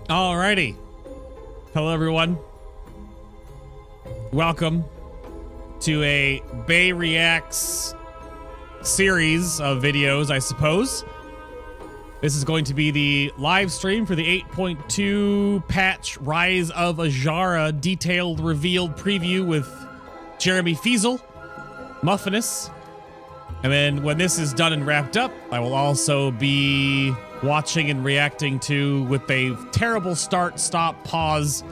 Alrighty. Hello, everyone. Welcome to a Bay Reacts series of videos, I suppose. This is going to be the live stream for the 8.2 patch Rise of Azshara detailed revealed preview with Jeremy Fiesel, Muffinous. And then when this is done and wrapped up, I will also be watching and reacting to, with a terrible start, stop, pause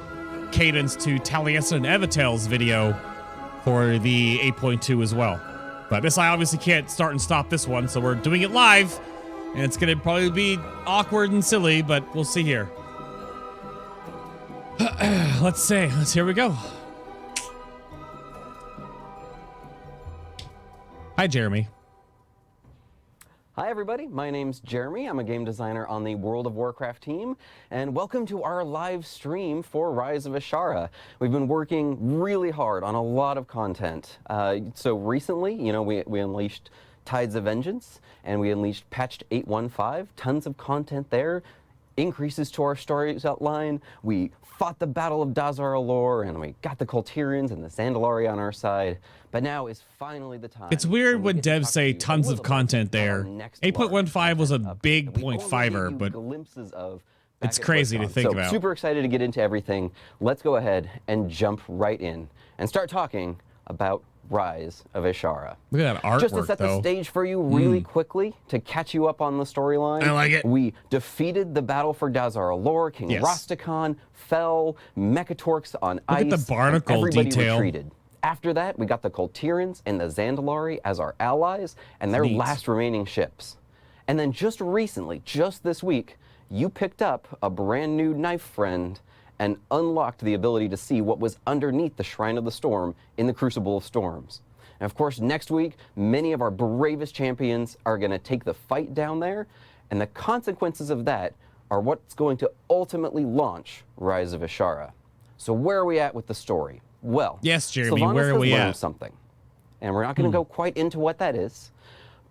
cadence, to Taliesin and Evitel's video for the 8.2 as well. But this, I obviously can't start and stop this one, so we're doing it live. And it's going to probably be awkward and silly, but we'll see here. Here we go. Hi, Jeremy. Hi everybody, my name's Jeremy. I'm a game designer on the World of Warcraft team, and welcome to our live stream for Rise of Azshara. We've been working really hard on a lot of content. So recently, we unleashed Tides of Vengeance, and we unleashed patched 8.15, tons of content there, increases to our stories outline. We fought the Battle of Dazar Allure, and we got the Kultirians and the Zandalari on our side. But now is finally the time. It's weird when devs say tons of content there. 8.15 was a big 0.5er, but it's crazy to think about. Super excited to get into everything. Let's go ahead and jump right in and start talking about Rise of Azshara. Look at that artwork, just to set the stage for you really quickly, to catch you up on the storyline. I like it. We defeated the battle for Dazar Allure. King Rastakhan fell. Mechatorks on ice. Look at the barnacle everybody detail. Retreated. After that, we got the Kultirians and the Zandalari as our allies and their last remaining ships. And then just recently, just this week, you picked up a brand new knife friend and unlocked the ability to see what was underneath the Shrine of the Storm in the Crucible of Storms. And of course, next week, many of our bravest champions are going to take the fight down there, and the consequences of that are what's going to ultimately launch Rise of Azshara. So where are we at with the story? Well, yes, Jeremy, Sylvanas where are we learned at? Something, and we're not going to go quite into what that is,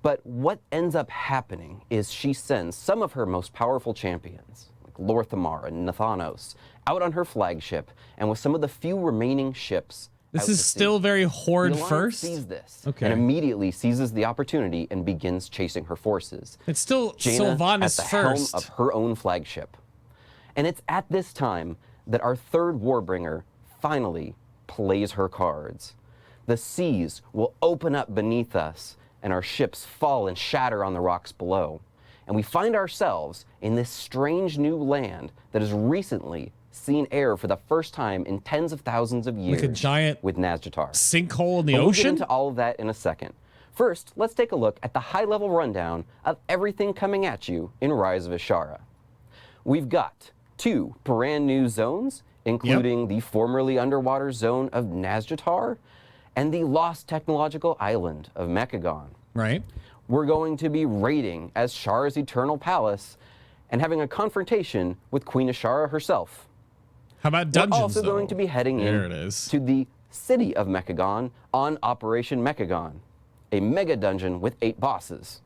but what ends up happening is she sends some of her most powerful champions, like Lorthamar and Nathanos, out on her flagship, and with some of the few remaining ships. This is still very Horde first? Sees this, and immediately seizes the opportunity and begins chasing her forces. It's still Jaina Sylvanas at the helm first. of her own flagship. And it's at this time that our third Warbringer finally plays her cards. The seas will open up beneath us, and our ships fall and shatter on the rocks below. And we find ourselves in this strange new land that has recently seen air for the first time in tens of thousands of years. Like a giant with Nazjatar. Sinkhole in the We'll ocean? get into all of that in a second. First, let's take a look at the high-level rundown of everything coming at you in Rise of Azshara. We've got 2 brand new zones, including the formerly underwater zone of Nazjatar and the lost technological island of Mecca Gahan. Right. We're going to be raiding Azshara's Eternal Palace and having a confrontation with Queen Azshara herself. How about dungeons, We're also going to be heading to the city of Mecca Gahan on Operation Mecca Gahan, a mega dungeon with 8 bosses.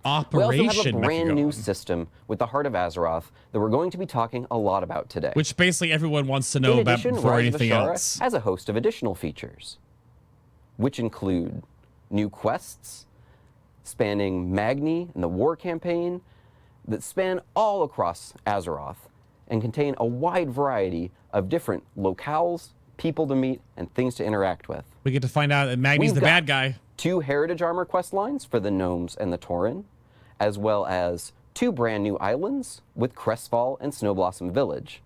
We also have a brand new system with the Heart of Azeroth that we're going to be talking a lot about today. Which basically everyone wants to know about before anything else. Has a host of additional features, which include new quests spanning Magni and the war campaign that span all across Azeroth and contain a wide variety of different locales, people to meet, and things to interact with. We get to find out that Magni's the bad guy. 2 Heritage Armor quest lines for the Gnomes and the Tauren, as well as 2 brand new islands with Crestfall and Snowblossom Village.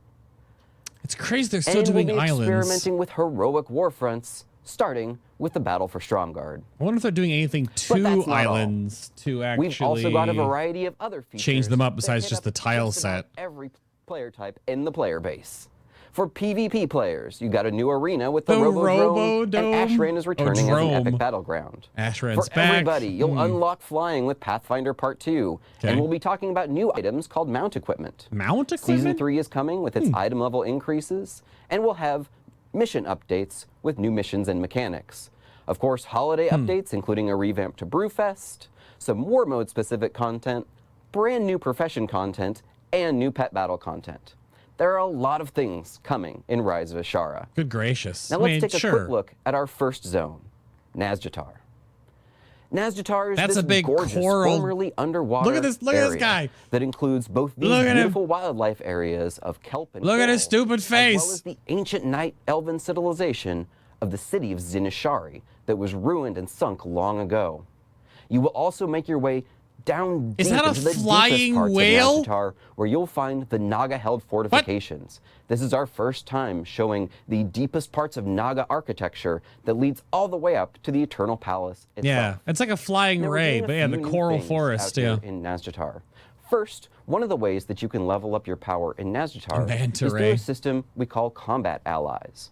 It's crazy they're still doing we'll be islands. Experimenting with heroic war fronts, starting with the battle for Stromgarde. I wonder if they're doing anything to islands to actually We've also got a variety of other features. Change them up besides just the tile set. Every player type in the player base. For PvP players, you got a new arena with the Robodrome, and Ashran is returning as an epic battleground. Ashran's For everybody, you'll unlock flying with Pathfinder Part 2, and we'll be talking about new items called Mount Equipment. Mount Equipment? Season 3 is coming with its item level increases, and we'll have mission updates with new missions and mechanics. Of course, holiday updates, including a revamp to Brewfest, some War Mode specific content, brand new profession content, and new pet battle content. There are a lot of things coming in Rise of Azshara. Good gracious. Now let's take a quick look at our first zone, Nazjatar. Nazjatar is this big gorgeous, coral. formerly underwater Look at this area guy. that includes both these beautiful wildlife areas of kelp and Look at coral, his stupid face. as well as the ancient night elven civilization of the city of Zinashari that was ruined and sunk long ago. You will also make your way down deep into the deepest parts of Nazjatar, where you'll find the Naga-held fortifications. This is our first time showing the deepest parts of Naga architecture that leads all the way up to the Eternal Palace itself. Yeah, it's like a flying ray, but yeah, the coral forest, yeah. In Nazjatar. First, one of the ways that you can level up your power in Nazjatar is through a system we call combat allies.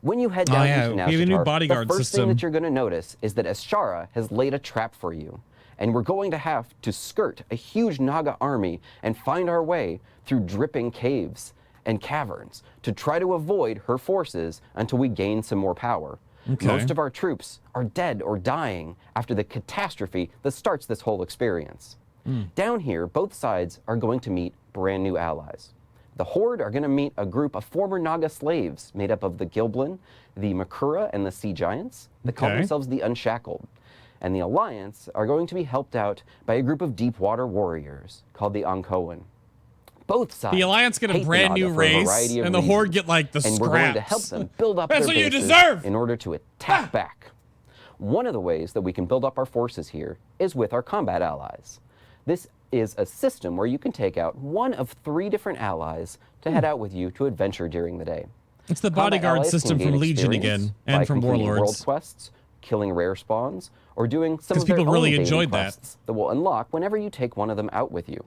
When you head down into Nazjatar, the first thing that you're going to notice is that Azshara has laid a trap for you. And we're going to have to skirt a huge Naga army and find our way through dripping caves and caverns to try to avoid her forces until we gain some more power. Most of our troops are dead or dying after the catastrophe that starts this whole experience. Down here, both sides are going to meet brand new allies. The Horde are going to meet a group of former Naga slaves made up of the Gilblin, the Makura, and the Sea Giants that call themselves the Unshackled. And the Alliance are going to be helped out by a group of deep water warriors called the Ankoan. Both sides. The Alliance get a brand new race, and the Horde get like the scraps. And we're going to help them build up their bases what you deserve! In order to attack back. One of the ways that we can build up our forces here is with our combat allies. This is a system where you can take out one of 3 different allies to head out with you to adventure during the day. It's the bodyguard system from Legion again, and from Warlords. World quests, killing rare spawns, or doing some of their own daily quests that will unlock whenever you take one of them out with you.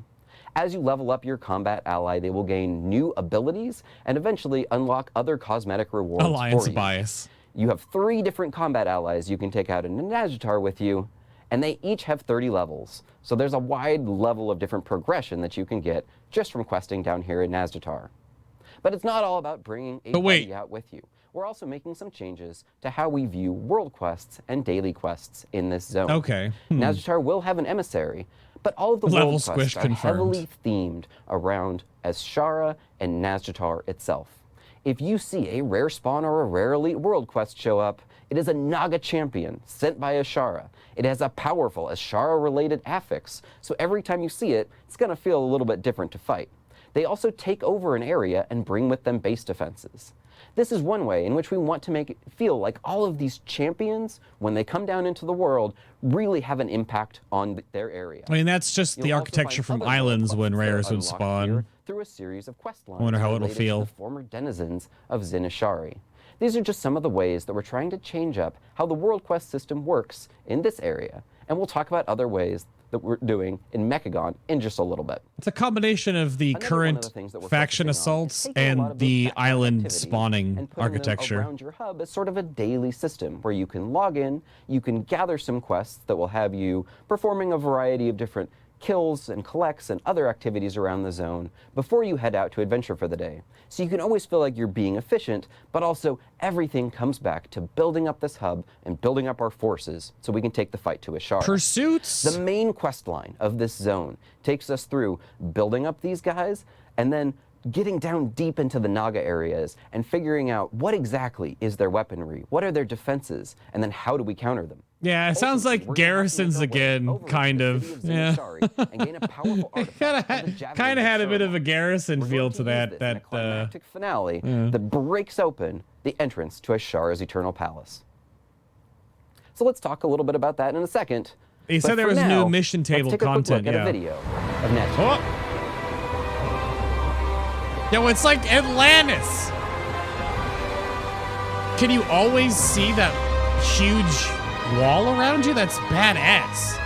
As you level up your combat ally, they will gain new abilities and eventually unlock other cosmetic rewards Alliance for you. bias. You have 3 different combat allies you can take out in Nazjatar with you, and they each have 30 levels. So there's a wide level of different progression that you can get just from questing down here in Nazjatar. But it's not all about bringing a buddy out with you. We're also making some changes to how we view world quests and daily quests in this zone. Nazjatar will have an emissary, but all of the world quests are heavily themed around Azshara and Nazjatar itself. If you see a rare spawn or a rare elite world quest show up, it is a Naga champion sent by Azshara. It has a powerful Azshara-related affix, so every time you see it, it's going to feel a little bit different to fight. They also take over an area and bring with them base defenses. This is one way in which we want to make it feel like all of these champions, when they come down into the world, really have an impact on their area. I mean, that's just the architecture from Islands when rares would spawn. Through a series of quest lines I wonder how it'll feel. To the former denizens of Zinashari. These are just some of the ways that we're trying to change up how the world quest system works in this area, and we'll talk about other ways that we're doing in Mecca Gahan in just a little bit. It's a combination of the current faction assaults and the island spawning architecture. Around your hub is sort of a daily system where you can log in, you can gather some quests that will have you performing a variety of different kills and collects and other activities around the zone before you head out to adventure for the day. So you can always feel like you're being efficient, but also everything comes back to building up this hub and building up our forces so we can take the fight to Azshara. Pursuits? The main quest line of this zone takes us through building up these guys and then getting down deep into the Naga areas and figuring out what exactly is their weaponry, what are their defenses, and then how do we counter them. Yeah, it sounds like garrisons again, kind of. Yeah. Kind of had a bit of a garrison feel to that climactic finale that breaks open the entrance to Azshara's Eternal Palace. So let's talk a little bit about that in a second. He said there was new mission table content. Let's take a quick look at a video of Nazjatar. Yo, it's like Atlantis. Can you always see that huge wall around you? That's badass.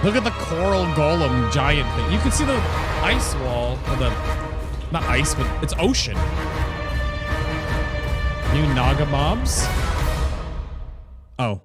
Look at the coral golem giant thing. You can see the ice wall, or the, not ice, but it's ocean. New Naga mobs. Oh.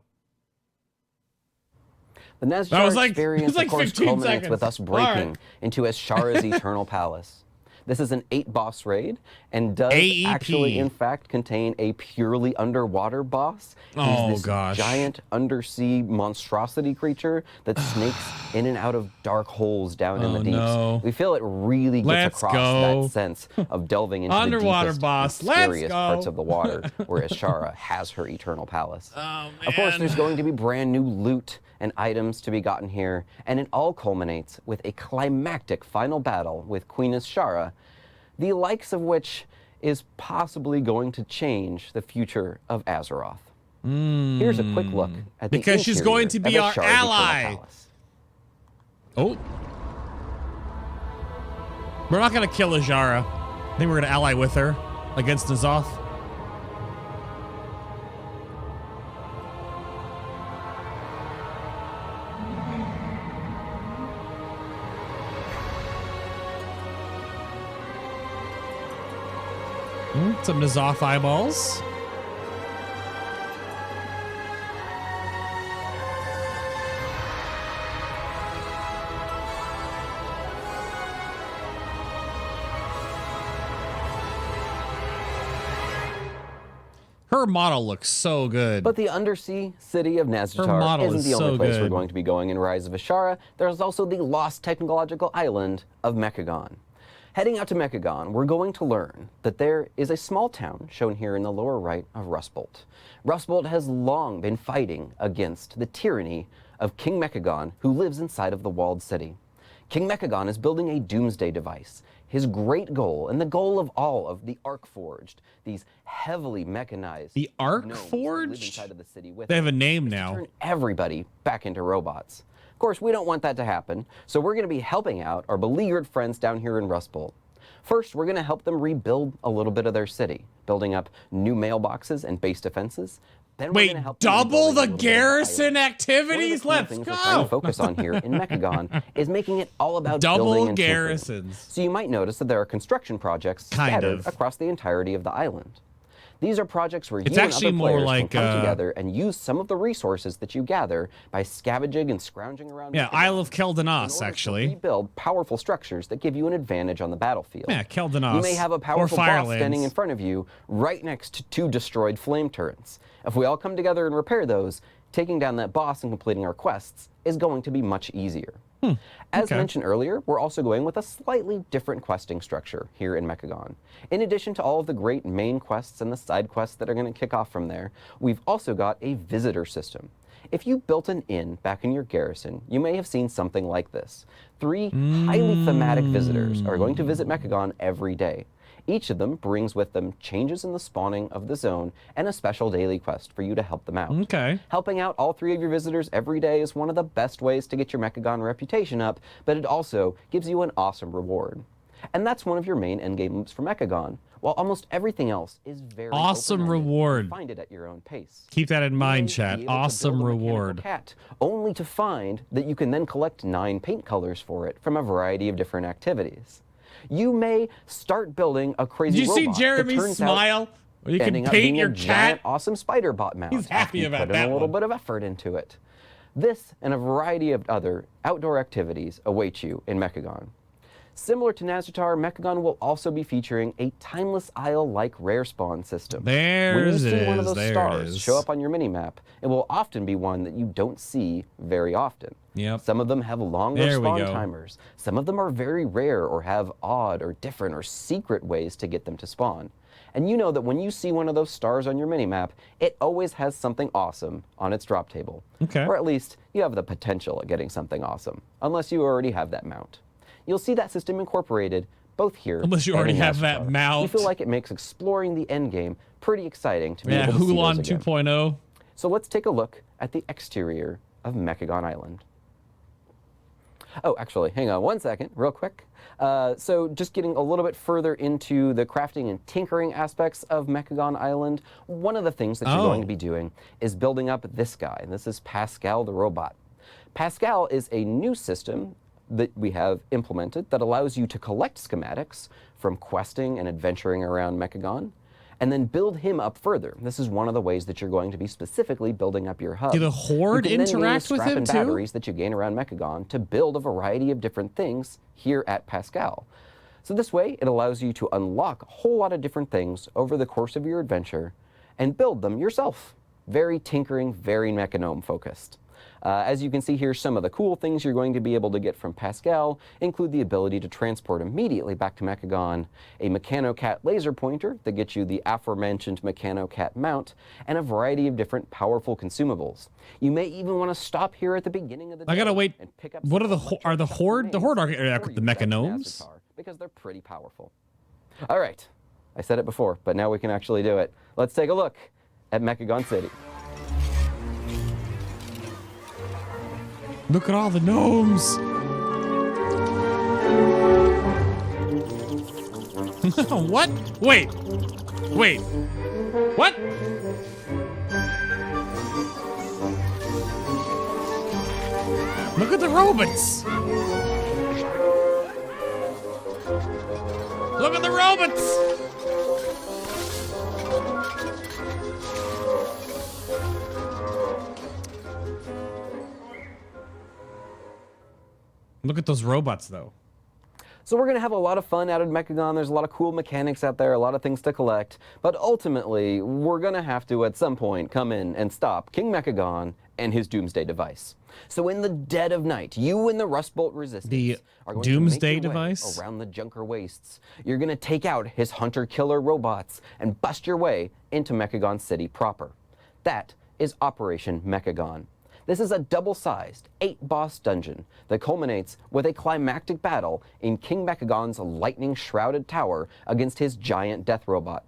The Nazjatar experience, of course, culminates with us breaking into Azshara's Eternal Palace. This is an 8-boss raid and does AEP. actually, in fact, contain a purely underwater boss. Oh, He's this gosh. giant undersea monstrosity creature that snakes in and out of dark holes down in the deeps. No. We feel it really gets Let's across go. that sense of delving into Underwater the deepest boss. and Let's scariest go. parts of the water, where Azshara has her eternal palace. Oh, man. Of course, there's going to be brand new loot and items to be gotten here, and it all culminates with a climactic final battle with Queen Azshara, the likes of which is possibly going to change the future of Azeroth. Here's a quick look at the Because she's going to be of our Azshara's eternal ally. palace. Oh. We're not going to kill Azshara. I think we're going to ally with her against N'Zoth. Some N'Zoth eyeballs. Her model looks so good. But the undersea city of Nazjatar model isn't is the only so place we're good. going to be going in Rise of Azshara. There's also the lost technological island of Mecca Gahan. Heading out to Mecca Gahan, we're going to learn that there is a small town shown here in the lower right of Rustbolt. Rustbolt has long been fighting against the tyranny of King Mecca Gahan, who lives inside of the walled city. King Mecca Gahan is building a doomsday device. His great goal, and the goal of all of the Arc-Forged, these heavily mechanized The gnomes that live Arc-Forged? inside of the city with They have a him, name is to now. turn everybody back into robots. Of course, we don't want that to happen, so we're going to be helping out our beleaguered friends down here in Rustbolt. First, we're going to help them rebuild a little bit of their city, building up new mailboxes and base defenses. Then we're Wait, gonna help them double rebuilding the a little bit of garrison island. activities? One of Let's the cool things we're trying to go. focus on here in Mecca Gahan is making it all about Double building and tinkering. garrisons. So you might notice that there are construction projects Kind scattered of. across the entirety of the island. These are projects where It's you actually and other more players like, can come together and use some of the resources that you gather by scavenging and scrounging around. Yeah, Mecca Isle Gahan of in Keldanos, order to actually. rebuild powerful structures that give you an advantage on the battlefield. Yeah, Keldanos. You may have a powerful boss Firelands. standing in front of you right next to 2 destroyed flame turrets. If we all come together and repair those, taking down that boss and completing our quests is going to be much easier. As okay. mentioned earlier, we're also going with a slightly different questing structure here in Mecca Gahan. In addition to all of the great main quests and the side quests that are going to kick off from there, we've also got a visitor system. If you built an inn back in your garrison, you may have seen something like this. 3 highly thematic visitors are going to visit Mecca Gahan every day. Each of them brings with them changes in the spawning of the zone and a special daily quest for you to help them out. Okay. Helping out all 3 of your visitors every day is one of the best ways to get your Mecca Gahan reputation up, but it also gives you an awesome reward. And that's one of your main endgame loops for Mecca Gahan, while almost everything else is very Awesome open-ended. reward. Find it at your own pace. Keep that in You mind, may chat. be able to Awesome build a mechanical reward. cat, only to find that you can then collect 9 paint colors for it from a variety of different activities. You may start building a crazy Did you see robot that Jeremy turns out smile? Well, you can ending up paint being your a giant, cat. awesome spider bot mount. He's happy after you about put in that a little one. bit of effort into it. This and a variety of other outdoor activities await you in Mecca Gahan. Similar to Nazjatar, Mecca Gahan will also be featuring a Timeless Isle-like rare spawn system. When you There's see it one of is, those there it stars is. show up on your minimap, it will often be one that you don't see very often. Yep. Some of them have longer There we spawn go. timers. Some of them are very rare or have odd or different or secret ways to get them to spawn. And you know that when you see one of those stars on your minimap, it always has something awesome on its drop table. Okay. Or at least you have the potential of getting something awesome, unless you already have that mount. You'll see that system incorporated both here. Unless you and already in have that Nazjatar. mount. We feel like it makes exploring the endgame pretty exciting to be Yeah, able to see Hulan those again. 2.0. So let's take a look at the exterior of Mecca Gahan Island. Oh, actually, hang on one second, real quick. So just getting a little bit further into the crafting and tinkering aspects of Mecca Gahan Island, one of the things that you're going to be doing is building up this guy. And this is Pascal the robot. Pascal is a new system that we have implemented that allows you to collect schematics from questing and adventuring around Mecca Gahan, and then build him up further. This is one of the ways that you're going to be specifically building up your hub. Do the Horde you can then interact use with scrap him and too? batteries that you gain around Mecca Gahan to build a variety of different things here at Pascal. So this way, it allows you to unlock a whole lot of different things over the course of your adventure and build them yourself. Very tinkering, very Mechanome focused. As you can see here, some of the cool things you're going to be able to get from Pascal include the ability to transport immediately back to Mecca Gahan, a Mechanocat laser pointer that gets you the aforementioned Mechanocat mount, and a variety of different powerful consumables. You may even want to stop here at the beginning of the day. I gotta wait. And pick up What are the Horde? The Horde are the Mechanomes? Because they're pretty powerful. All right, I said it before, but now we can actually do it. Let's take a look at Mecca Gahan City. Look at all the gnomes. What? Wait. What? Look at the robots. Look at the robots. Look at those robots, though. So we're going to have a lot of fun out of Mecca Gahan. There's a lot of cool mechanics out there, a lot of things to collect. But ultimately, we're going to have to, at some point, come in and stop King Mecca Gahan and his Doomsday device. So in the dead of night, you and the Rustbolt Resistance are going Doomsday to make your way device around the Junker Wastes. You're going to take out his hunter-killer robots and bust your way into Mecca Gahan City proper. That is Operation Mecca Gahan. This is a double-sized 8-boss dungeon that culminates with a climactic battle in King Mecca Gahan's lightning-shrouded tower against his giant death robot.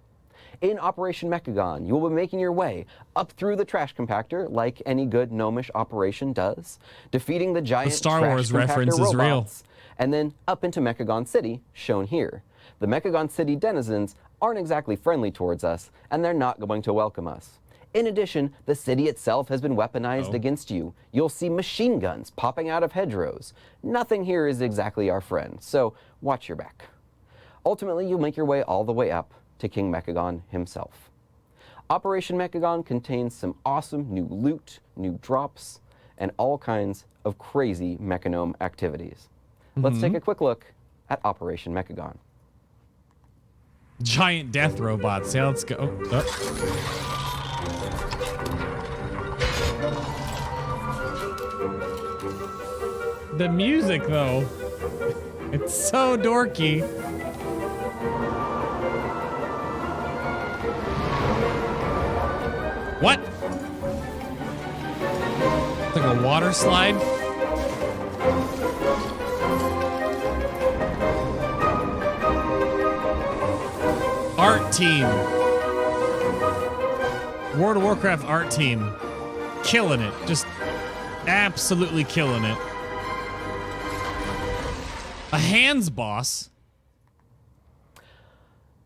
In Operation Mecca Gahan, you will be making your way up through the trash compactor like any good gnomish operation does, defeating the giant Star trash Wars compactor reference is real. robots, and then up into Mecca Gahan City, shown here. The Mecca Gahan City denizens aren't exactly friendly towards us, and they're not going to welcome us. In addition, the city itself has been weaponized against you. You'll see machine guns popping out of hedgerows. Nothing here is exactly our friend, so watch your back. Ultimately, you'll make your way all the way up to King Mecca Gahan himself. Operation Mecca Gahan contains some awesome new loot, new drops, and all kinds of crazy Mechanome activities. Let's take a quick look at Operation Mecca Gahan. Giant death robots. Yeah, let's go. The music, though, it's so dorky. What? It's like a water slide? Art team. World of Warcraft art team. Killing it. Just absolutely killing it. A hands boss.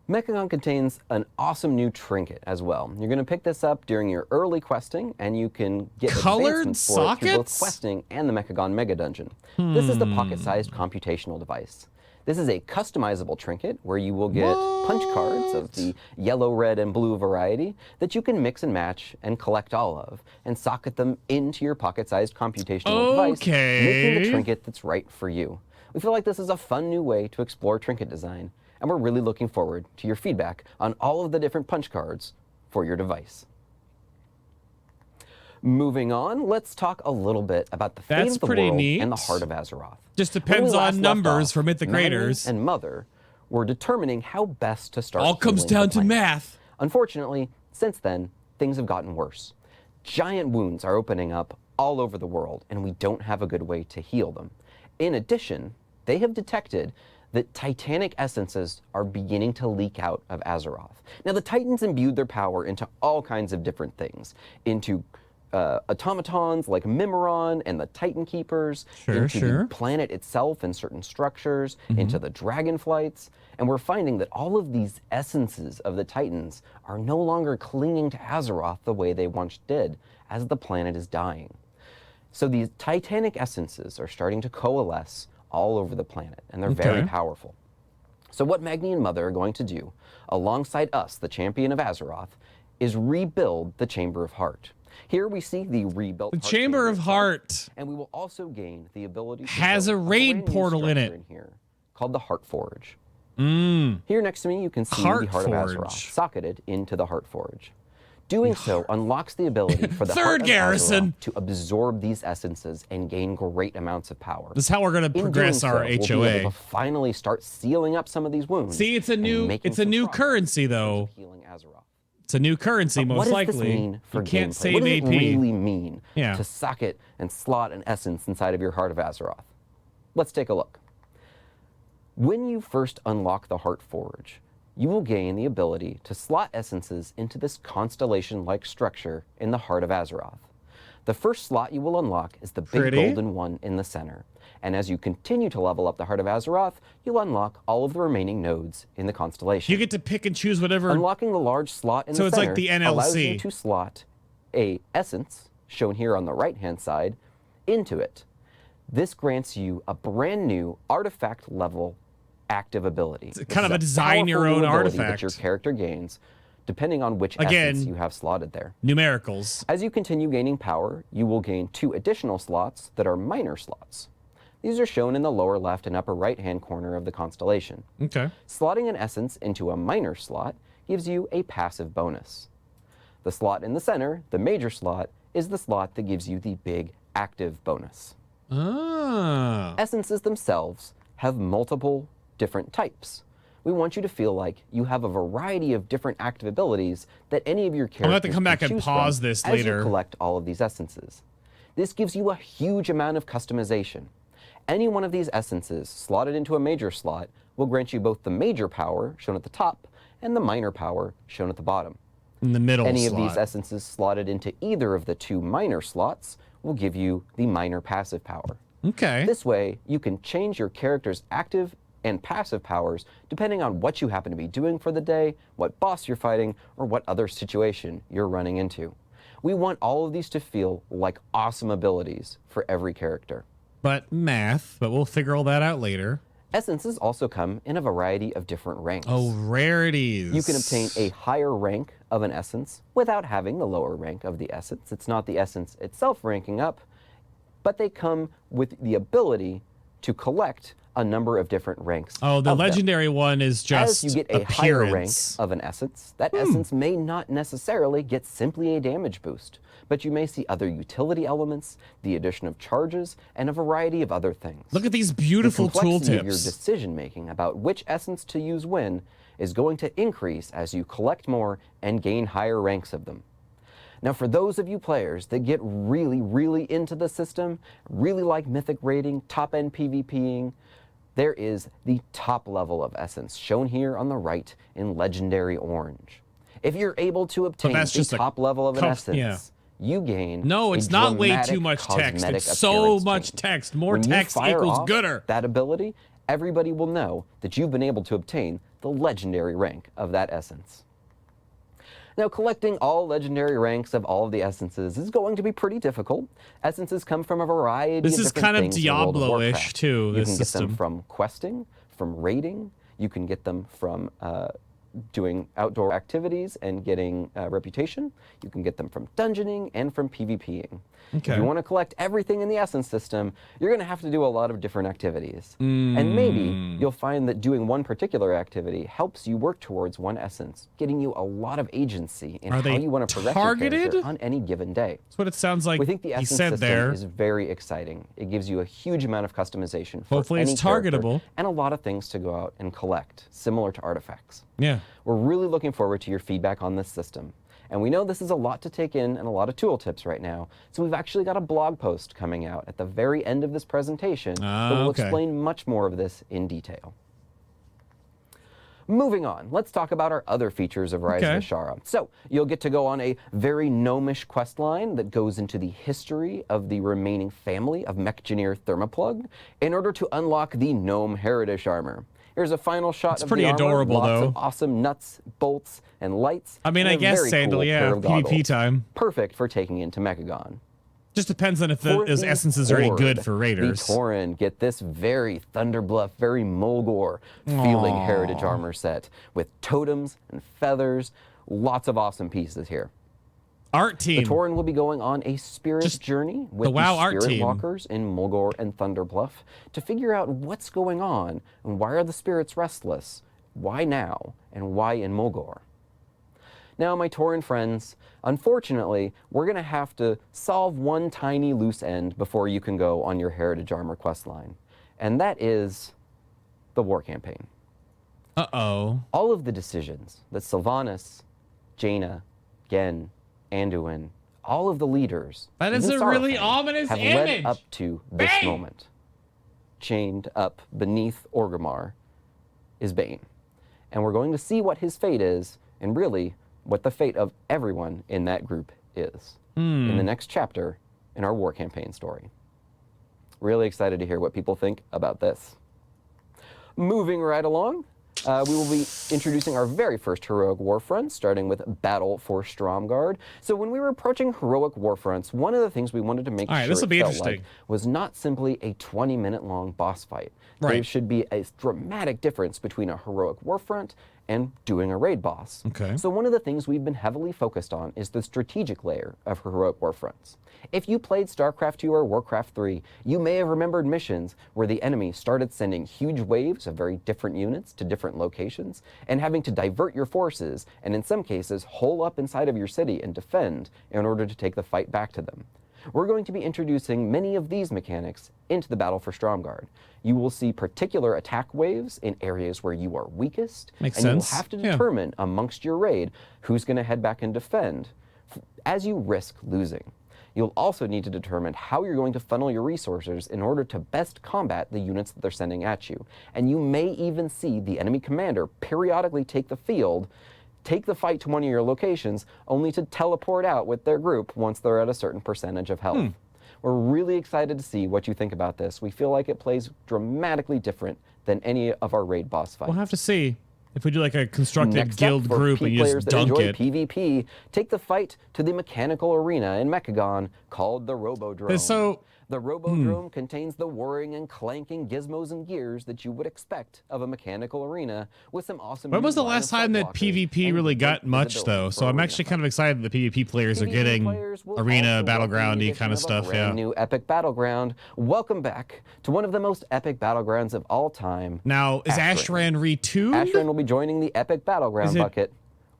Mecca Gahan contains an awesome new trinket as well. You're going to pick this up during your early questing, and you can get colored advancements for it through both sockets? questing and the Mecca Gahan Mega Dungeon. This is the pocket-sized computational device. This is a customizable trinket where you will get punch cards of the yellow, red, and blue variety that you can mix and match and collect all of, and socket them into your pocket-sized computational device, making the trinket that's right for you. We feel like this is a fun new way to explore trinket design, and we're really looking forward to your feedback on all of the different punch cards for your device. Moving on, let's talk a little bit about the fate of the world and the heart of Azeroth. Just depends on numbers for Mythic Raiders. And Mother were determining how best to start. All comes down to math. Unfortunately, since then, things have gotten worse. Giant wounds are opening up all over the world, and we don't have a good way to heal them. In addition, they have detected that titanic essences are beginning to leak out of Azeroth. Now, the Titans imbued their power into all kinds of different things, into automatons like Mimiron and the Titan Keepers, into the planet itself and certain structures, into the dragonflights, and we're finding that all of these essences of the Titans are no longer clinging to Azeroth the way they once did, as the planet is dying. So these titanic essences are starting to coalesce all over the planet, and they're very powerful. So what Magni and Mother are going to do, alongside us, the champion of Azeroth, is rebuild the Chamber of Heart. Here we see the rebuilt Chamber of Heart, and we will also gain the ability to has a raid portal in it here called the Heart Forge. Here next to me, you can see the Heart of Heartforge. Azeroth socketed into the Heartforge. Doing so unlocks the ability for the Third Heart of garrison. Azeroth to absorb these essences and gain great amounts of power. This is how we're going to progress our We'll be HOA. able to finally start sealing up some of these wounds. See, it's a and new making it's a some new progress currency towards though. healing Azeroth. It's a new currency, But most what likely. does this mean for You can't gameplay? save What does AP. it really mean Yeah. to socket and slot an essence inside of your Heart of Azeroth? Let's take a look. When you first unlock the Heartforge, you will gain the ability to slot essences into this constellation-like structure in the Heart of Azeroth. The first slot you will unlock is the big Pretty. golden one in the center. And as you continue to level up the Heart of Azeroth, you'll unlock all of the remaining nodes in the constellation. You get to pick and choose whatever. Unlocking the large slot in So the it's center like the allows NLC. you to slot a essence, shown here on the right-hand side, into it. This grants you a brand new artifact level active ability. It's kind of a design your powerful own new ability artifact. that your character gains, depending on which Again, essence you have slotted there. Numericals. As you continue gaining power, you will gain 2 additional slots that are minor slots. These are shown in the lower left and upper right-hand corner of the constellation. Okay. Slotting an essence into a minor slot gives you a passive bonus. The slot in the center, the major slot, is the slot that gives you the big active bonus. Ah. Essences themselves have multiple different types. We want you to feel like you have a variety of different active abilities that any of your characters I'll have to come back can and choose pause from this as later. you collect all of these essences. This gives you a huge amount of customization. Any one of these essences slotted into a major slot will grant you both the major power, shown at the top, and the minor power, shown at the bottom. In the middle Any slot. of these essences slotted into either of the 2 minor slots will give you the minor passive power. Okay. This way, you can change your character's active and passive powers depending on what you happen to be doing for the day, what boss you're fighting, or what other situation you're running into. We want all of these to feel like awesome abilities for every character. but we'll figure all that out later. Essences also come in a variety of different ranks. Oh, rarities. You can obtain a higher rank of an essence without having the lower rank of the essence. It's not the essence itself ranking up, but they come with the ability to collect a number of different ranks. Oh, the of them. legendary one is just As you get a higher rank appearance. of an essence, that essence may not necessarily get simply a damage boost, but you may see other utility elements, the addition of charges, and a variety of other things. Look at these beautiful The complexity of your tooltips. decision-making about which essence to use when is going to increase as you collect more and gain higher ranks of them. Now, for those of you players that get really, really into the system, really like mythic raiding, top-end PvPing, there is the top level of essence, shown here on the right in legendary orange. If you're able to obtain that's the just a top level of an essence, yeah. you gain No, a it's not way dramatic too much text. cosmetic It's so appearance much change. text. More When you text fire equals off gooder. that ability, everybody will know that you've been able to obtain the legendary rank of that essence. Now, collecting all legendary ranks of all of the essences is going to be pretty difficult. Essences come from a variety This of is different kind of things in the world of Diablo-ish, Warcraft. too, You this can get system. them from questing, from raiding. You can get them from doing outdoor activities and getting reputation. You can get them from dungeoning and from PvPing. Okay. If you want to collect everything in the Essence system, you're going to have to do a lot of different activities. And maybe you'll find that doing one particular activity helps you work towards one Essence, getting you a lot of agency in Are how they you want to progress targeted? your character on any given day. That's what it sounds like We think the he Essence said system there. is very exciting. It gives you a huge amount of customization for Hopefully any it's character targetable. and a lot of things to go out and collect, similar to artifacts. Yeah. We're really looking forward to your feedback on this system. And we know this is a lot to take in and a lot of tooltips right now. So we've actually got a blog post coming out at the very end of this presentation that will okay. explain much more of this in detail. Moving on, let's talk about our other features of Rise of Okay. Azshara. So, you'll get to go on a very gnomish quest line that goes into the history of the remaining family of Mechgineer Thermoplug in order to unlock the Gnome Heritage Armor. Here's a final shot It's of pretty the armor. adorable, Lots though. of awesome nuts, bolts, and lights. I mean, and I a guess, very Sandal, cool yeah, pair of PvP goggles. time. Perfect for taking into Mecca Gahan. Just depends on if For those the essences are any good Horde, for raiders. The Tauren get this very Thunderbluff, very Mulgore feeling Aw. heritage armor set with totems and feathers. Lots of awesome pieces here. Art The team. Tauren will be going on a spirit Just journey with the WoW art spirit team. walkers in Mulgore and Thunderbluff to figure out what's going on and why are the spirits restless Why now, and why in Mulgore? Now, my Tauren friends, unfortunately, we're going to have to solve one tiny loose end before you can go on your Heritage Armor questline, and that is the war campaign. Uh-oh. All of the decisions that Sylvanas, Jaina, Gen, Anduin, all of the leaders, that is even a really Saurfang, ominous have image. led up to this Bane! moment. Chained up beneath Orgrimmar is Bane. And we're going to see what his fate is, and really, what the fate of everyone in that group is in the next chapter in our war campaign story. Really excited to hear what people think about this. Moving right along, we will be introducing our very first heroic warfront, starting with Battle for Stromgarde. So when we were approaching heroic warfronts, one of the things we wanted to make sure this will it be felt interesting. like was not simply a 20-minute long boss fight. Right. There should be a dramatic difference between a heroic warfront and doing a raid boss. Okay. So one of the things we've been heavily focused on is the strategic layer of heroic warfronts. If you played StarCraft 2 or Warcraft 3, you may have remembered missions where the enemy started sending huge waves of very different units to different locations and having to divert your forces and in some cases hole up inside of your city and defend in order to take the fight back to them. We're going to be introducing many of these mechanics into the Battle for Stromgarde. You will see particular attack waves in areas where you are weakest, Makes and sense. you will have to Yeah. determine amongst your raid who's going to head back and defend as you risk losing. You'll also need to determine how you're going to funnel your resources in order to best combat the units that they're sending at you. And you may even see the enemy commander periodically take the field, take the fight to one of your locations, only to teleport out with their group once they're at a certain percentage of health. We're really excited to see what you think about this. We feel like it plays dramatically different than any of our raid boss fights. We'll have to see if we do like a constructed Next guild up, for group P and you players just that dunk enjoy it. PvP, take the fight to the mechanical arena in Mecca Gahan called the Robodrome. So, The Robodrome contains the whirring and clanking gizmos and gears that you would expect of a mechanical arena with some awesome. when was the new line last of sight time that walkers PvP and really great got much visibility though? for So I'm arena actually fights. kind of excited that PvP players are PvP getting players will arena also welcome the battlegroundy addition kind of a stuff. brand Yeah. new epic battleground. Welcome back to one of the most epic battlegrounds of all time. Now is Ashran. Ashran retuned? Ashran will be joining the epic battleground Is it- bucket.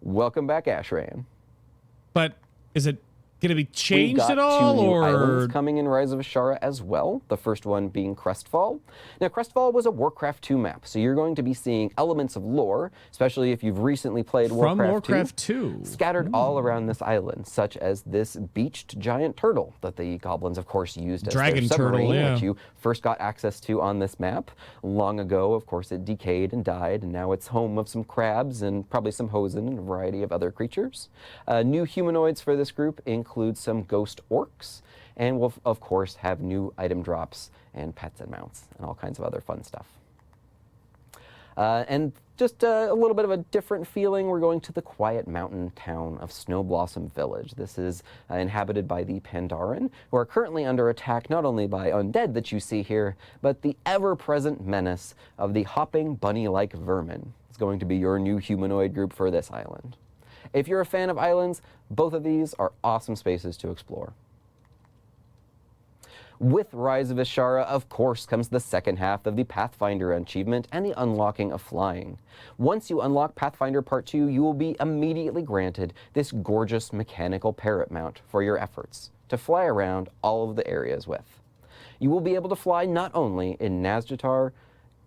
Welcome back, Ashran. But is it going to be We've changed got at all, two new or islands coming in Rise of Azshara as well. The first one being Crestfall. Now, Crestfall was a Warcraft 2 map, so you're going to be seeing elements of lore, especially if you've recently played from Warcraft 2? scattered all around this island, such as this beached giant turtle that the goblins, of course, used as Dragon their turtle, submarine, yeah. which you first got access to on this map. Long ago, of course, it decayed and died, and now it's home of some crabs and probably some hosen and a variety of other creatures. New humanoids for this group include some ghost orcs, and we'll, of course, have new item drops and pets and mounts and all kinds of other fun stuff. And just a little bit of a different feeling, we're going to the quiet mountain town of Snowblossom Village. This is inhabited by the Pandaren, who are currently under attack not only by undead that you see here, but the ever-present menace of the hopping bunny-like vermin. It's going to be your new humanoid group for this island. If you're a fan of islands, both of these are awesome spaces to explore. With Rise of Azshara, of course, comes the second half of the Pathfinder achievement and the unlocking of flying. Once you unlock Pathfinder Part 2, you will be immediately granted this gorgeous mechanical parrot mount for your efforts to fly around all of the areas with. You will be able to fly not only in Nazjatar,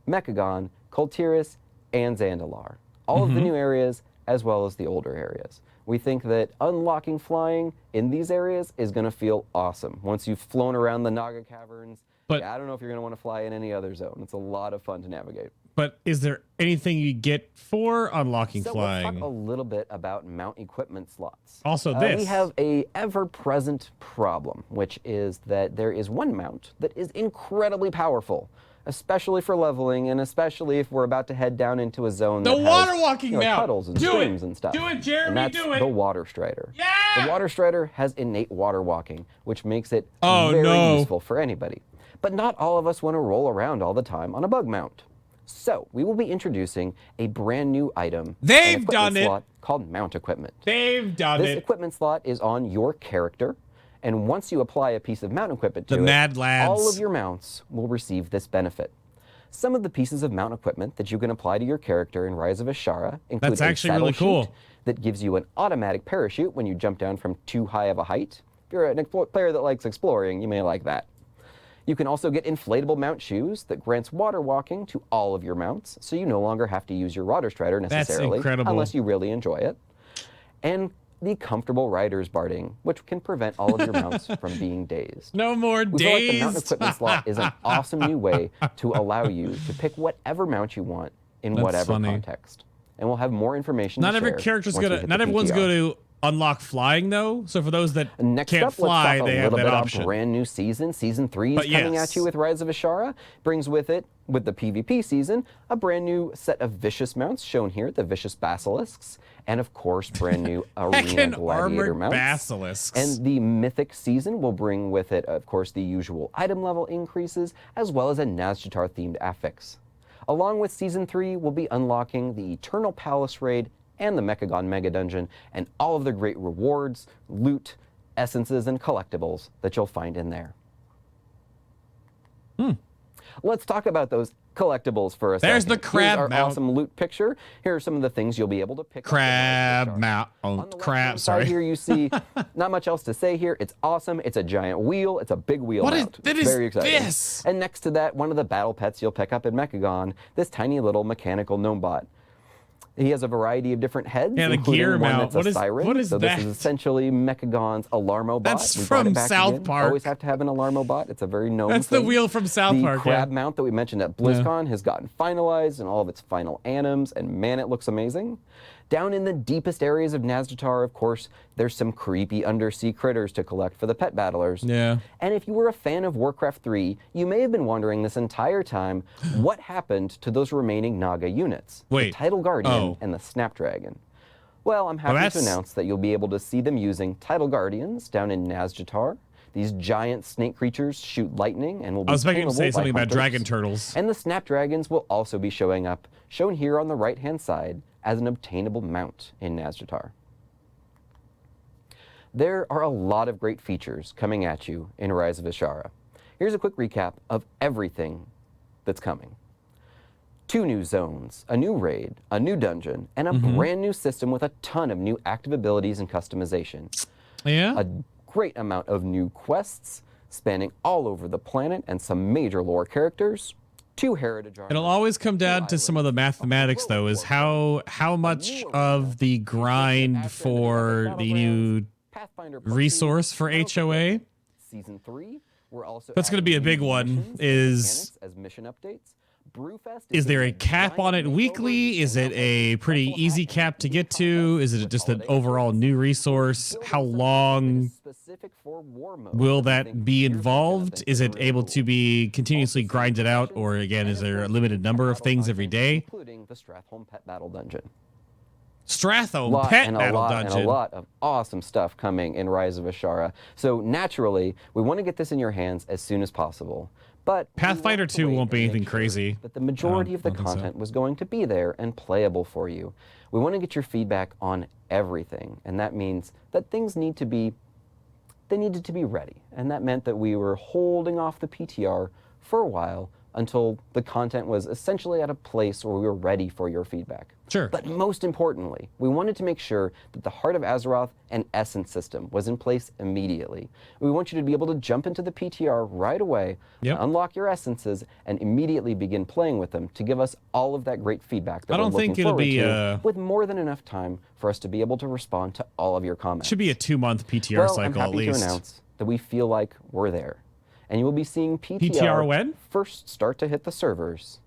Mecca Gahan, Kul Tiras, and Zandalar, all of the new areas as well as the older areas. We think that unlocking flying in these areas is going to feel awesome. Once you've flown around the Naga Caverns, But- yeah, I don't know if you're going to want to fly in any other zone. It's a lot of fun to navigate. But is there anything you get for unlocking So flying? let's talk a little bit about mount equipment slots. Also this. We have a ever-present problem, which is that there is one mount that is incredibly powerful, especially for leveling, and especially if we're about to head down into a zone The that has, water walking you know, mount. puddles and Do it. streams and stuff. Do it, Jeremy, and that's do it. the Water Strider. Yeah! The Water Strider has innate water walking, which makes it Oh, very no. useful for anybody. But not all of us want to roll around all the time on a bug mount. So we will be introducing a brand new item, They've an equipment done it. slot called Mount Equipment. They've done This it. equipment slot is on your character, and once you apply a piece of mount equipment to The it, Mad Lads. all of your mounts will receive this benefit. Some of the pieces of mount equipment that you can apply to your character in Rise of Azshara include That's a actually saddle really cool. chute that gives you an automatic parachute when you jump down from too high of a height. If you're an player that likes exploring, you may like that. You can also get inflatable mount shoes that grants water walking to all of your mounts, so you no longer have to use your Rotter Strider necessarily, That's incredible. unless you really enjoy it. And the comfortable rider's barding, which can prevent all of your mounts from being dazed. No more We feel like the mount dazed. equipment slot is an awesome new way to allow you to pick whatever mount you want in That's whatever funny. context. And we'll have more information Not to every share character's once we gonna. hit Not the everyone's PTR. going to unlock flying though. So for those that Next can't up, fly, let's talk they a have little that bit option. about brand new season. Season 3 But is coming yes. at you with Rise of Azshara. Brings with it, with the PvP season, a brand new set of vicious mounts shown here, the Vicious Basilisks, and of course, brand new Arena Heckin' Gladiator armored mounts. basilisks. And the Mythic season will bring with it, of course, the usual item level increases, as well as a Nazjatar-themed affix. Along with Season 3, we'll be unlocking the Eternal Palace Raid and the Mecca Gahan Mega Dungeon, and all of the great rewards, loot, essences, and collectibles that you'll find in there. Let's talk about those collectibles for a second. There's the crab Here's our mount. awesome loot picture. Here are some of the things you'll be able to pick up. Crab mount. On Oh, the crab. left-hand side Sorry. here you see not much else to say here. It's awesome. It's a giant wheel. It's a big wheel What is- mount. that It's is very exciting. this? And next to that, one of the battle pets you'll pick up in Mecca Gahan, this tiny little mechanical gnome bot. He has a variety of different heads, Yeah, the including gear one mount. that's What a is- siren. what is so that? this is essentially Mecca Gahan's Alarmo bot. That's We brought it from back South again. Park. Always have to have an Alarmo bot. It's a very known That's the thing. wheel from South The Park, crab yeah. mount that we mentioned at BlizzCon has gotten finalized in all of its final anims, and man, it looks amazing. Down in the deepest areas of Nazjatar, of course, there's some creepy undersea critters to collect for the pet battlers. Yeah. And if you were a fan of Warcraft 3, you may have been wondering this entire time what happened to those remaining Naga units. Wait. The Tidal Guardian Oh. and the Snapdragon. Well, I'm happy to that's- announce that you'll be able to see them using Tidal Guardians down in Nazjatar. These giant snake creatures shoot lightning and will be I was expecting to say tameable by something about hunters. dragon turtles. And the Snapdragons will also be showing up, shown here on the right-hand side, as an obtainable mount in Nazjatar. There are a lot of great features coming at you in Rise of Azshara. Here's a quick recap of everything that's coming. 2 new zones, a new raid, a new dungeon, and a brand new system with a ton of new active abilities and customization. Yeah. A great amount of new quests spanning all over the planet and some major lore characters. 2 heritage armors. It'll always come down to some of the mathematics, though, is how much of the grind for the new Pathfinder resource for HOA. Season 3, we're also That's gonna adding be a new big one, missions and is- mechanics as mission updates. Brewfest Is there a a cap on it giant weekly? makeover Is it a pretty easy cap to get to? Is it just an overall new resource? How long specific for war mode will that we that think be you're gonna involved? think Is it really able cool. to be continuously grinded out? Or again, is there a limited number of things every day? Including the Strathholm Pet Battle Dungeon. Strathholm Pet Battle And Dungeon. a lot of awesome stuff coming in Rise of Azshara. So naturally, we want to get this in your hands as soon as possible. But we Pathfinder wanted to 2 wait won't be and make anything sure crazy. that the majority of the I don't think so. content was going to be there and playable for you. We want to get your feedback on everything, and that means that things need to be they needed to be ready. And that meant that we were holding off the PTR for a while until the content was essentially at a place where we were ready for your feedback. Sure. But most importantly, we wanted to make sure that the Heart of Azeroth and Essence system was in place immediately. We want you to be able to jump into the PTR right away, Yep. unlock your essences, and immediately begin playing with them to give us all of that great feedback that I don't we're looking think it'll forward be, to, with more than enough time for us to be able to respond to all of your comments. Should be a 2-month PTR Well, I'm cycle at happy to least. announce that we feel like we're there. And you will be seeing PTR, PTR when? first start to hit the servers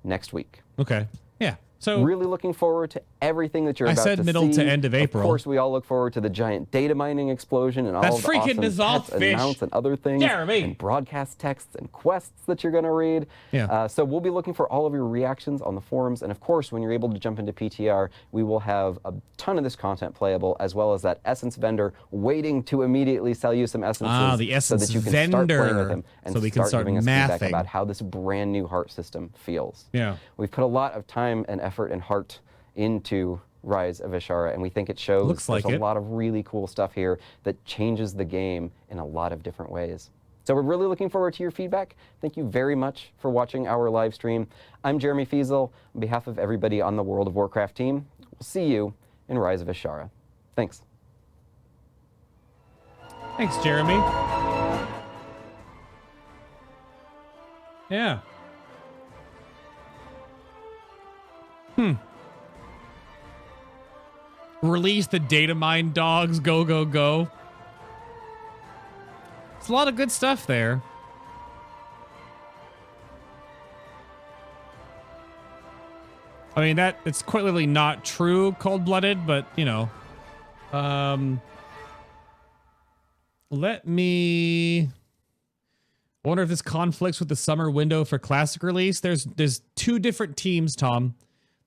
next week. Okay. Yeah. So Really looking forward to everything that you're I about said to middle see. to end of April. Of course, we all look forward to the giant data mining explosion and That all of the freaking awesome dissolved pets and fish. mounts and other things. Jeremy. And broadcast texts and quests that you're going to read. Yeah. So we'll be looking for all of your reactions on the forums. And of course, when you're able to jump into PTR, we will have a ton of this content playable, as well as that essence vendor waiting to immediately sell you some essences Ah, the so essence that you can start playing vendor. with them and So we can start giving us feedback mathing. about how this brand new heart system feels. Yeah. We've put a lot of time and effort and heart into Rise of Azshara, and we think it shows. Looks like There's it. a lot of really cool stuff here that changes the game in a lot of different ways. So we're really looking forward to your feedback. Thank you very much for watching our live stream. I'm Jeremy Fiesel. On behalf of everybody on the World of Warcraft team, we'll see you in Rise of Azshara. Thanks. Thanks, Jeremy. Yeah. Release the data mine dogs. Go, go, go. It's a lot of good stuff there. I mean, it's quite literally not true, cold-blooded, but, you know. Let me... I wonder if this conflicts with the summer window for classic release. There's two different teams, Tom.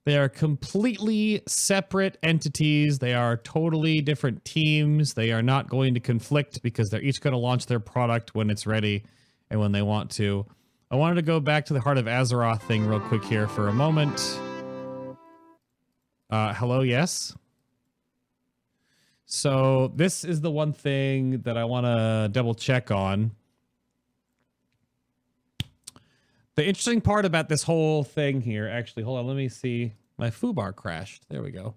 They are completely separate entities. They are totally different teams. They are not going to conflict because they're each going to launch their product when it's ready and when they want to. I wanted to go back to the Heart of Azeroth thing real quick here for a moment. Hello, yes? So this is the one thing that I want to double check on. The interesting part about this whole thing here, actually, hold on, let me see. My foobar crashed. There we go.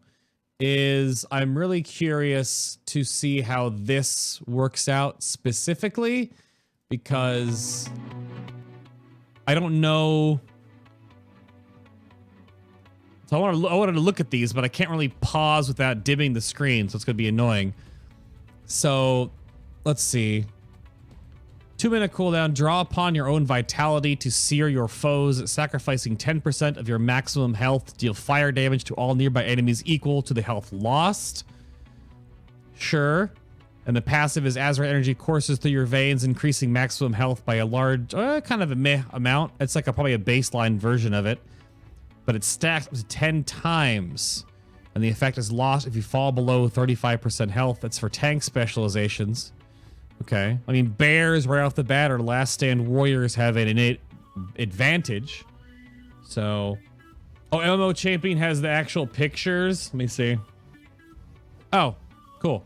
Is I'm really curious to see how this works out specifically, because I don't know. So I wanted to look at these, but I can't really pause without dimming the screen, so it's going to be annoying. So let's see. 2-minute cooldown. Draw upon your own vitality to sear your foes, sacrificing 10% of your maximum health to deal fire damage to all nearby enemies equal to the health lost. Sure. And the passive is Azeroth energy courses through your veins, increasing maximum health by a large, kind of a meh amount. It's like probably a baseline version of it. But it's stacked up to 10 times. And the effect is lost if you fall below 35% health. That's for tank specializations. Okay. I mean, bears right off the bat or last stand warriors have an innate advantage. So, oh, MMO Champion has the actual pictures. Let me see. Oh, cool.